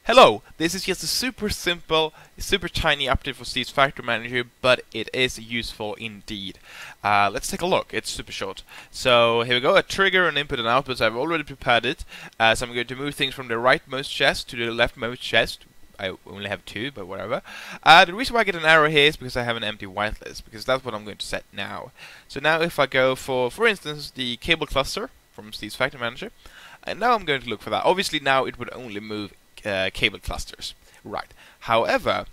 Hello, this is just a super simple, super tiny update for Steve's Factory Manager, but it is useful indeed. Let's take a look. It's super short. So here we go, a trigger, an input and output. So I've already prepared it. So I'm going to move things from the rightmost chest to the leftmost chest. I only have two, but whatever. The reason why I get an arrow here is because I have an empty whitelist, because that's what I'm going to set now. So now if I go for instance, the cable cluster from Steve's Factory Manager, and now I'm going to look for that. Obviously now it would only move cable clusters. Right. However,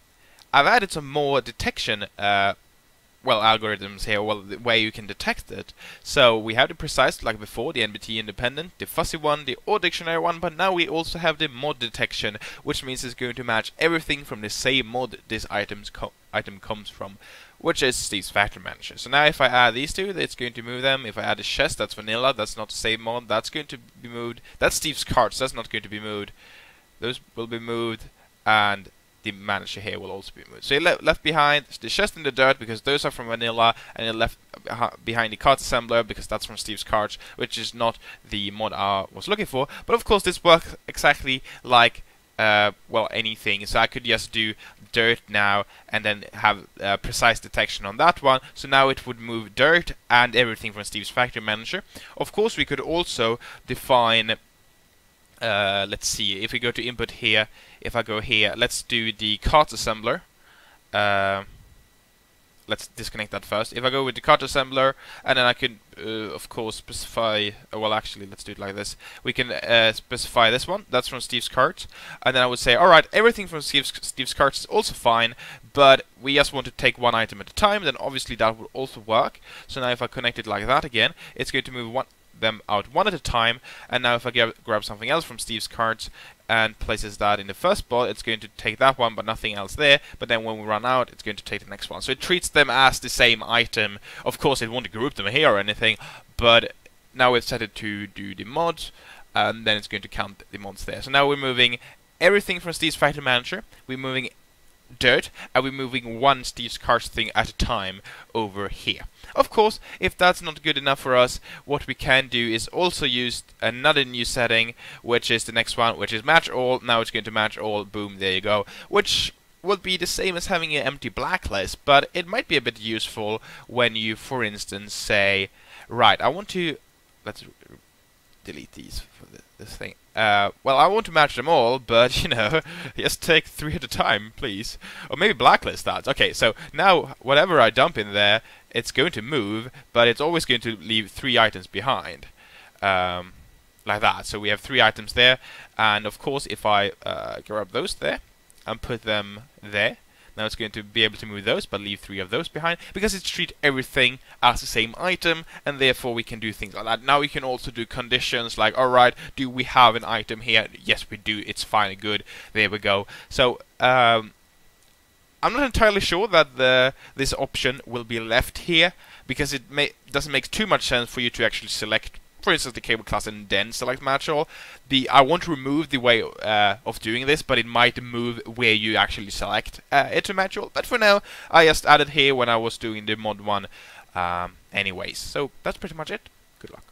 I've added some more detection algorithms here, the way you can detect it. So we have the precise, like before, the NBT independent, the fuzzy one, the OR dictionary one, but now we also have the mod detection, which means it's going to match everything from the same mod this item comes from, which is Steve's Factory Manager. So now if I add these two, it's going to move them. If I add a chest, that's vanilla, that's not the same mod, that's going to be moved. That's Steve's cards, that's not going to be moved. Those will be moved, and the manager here will also be moved. So you're left behind the chest in the dirt because those are from vanilla, and you're left behind the card assembler because that's from Steve's cards, which is not the mod I was looking for. But of course, this works exactly like anything. So I could just do dirt now and then have precise detection on that one. So now it would move dirt and everything from Steve's Factory Manager. Of course, we could also define. Let's see, if we go to input here, if I go here, let's do the cart assembler. Let's disconnect that first. If I go with the cart assembler, and then I can, of course, specify, actually, let's do it like this. We can specify this one, that's from Steve's cart, and then I would say, alright, everything from Steve's cart is also fine, but we just want to take one item at a time, then obviously that would also work. So now if I connect it like that again, it's going to move them out one at a time, and now if I grab something else from Steve's cards and places that in the first spot, it's going to take that one but nothing else there, but then when we run out it's going to take the next one. So it treats them as the same item. Of course it won't group them here or anything, but now we've set it to do the mod, and then it's going to count the mods there. So now we're moving everything from Steve's Factory Manager, we're moving dirt, and we're moving one Steve's cards thing at a time over here. Of course, if that's not good enough for us, what we can do is also use another new setting, which is the next one, which is match all. Now it's going to match all, boom, there you go, which would be the same as having an empty blacklist, but it might be a bit useful when you, for instance, say, right, I want to, let's delete these for this thing. I want to match them all, but, you know, just take 3 at a time, please. Or maybe blacklist that. Okay, so now, whatever I dump in there, it's going to move, but it's always going to leave 3 items behind. Like that. So we have 3 items there, and of course, if I grab those there, and put them there, now it's going to be able to move those, but leave 3 of those behind, because it treats everything as the same item, and therefore we can do things like that. Now we can also do conditions like, alright, do we have an item here? Yes, we do. It's fine and good. There we go. So, I'm not entirely sure that this option will be left here, because it doesn't make too much sense for you to actually select, for instance, the cable class and then select match all. I want to remove the way of doing this, but it might move where you actually select it to match all. But for now, I just added here when I was doing the mod one anyways. So that's pretty much it. Good luck.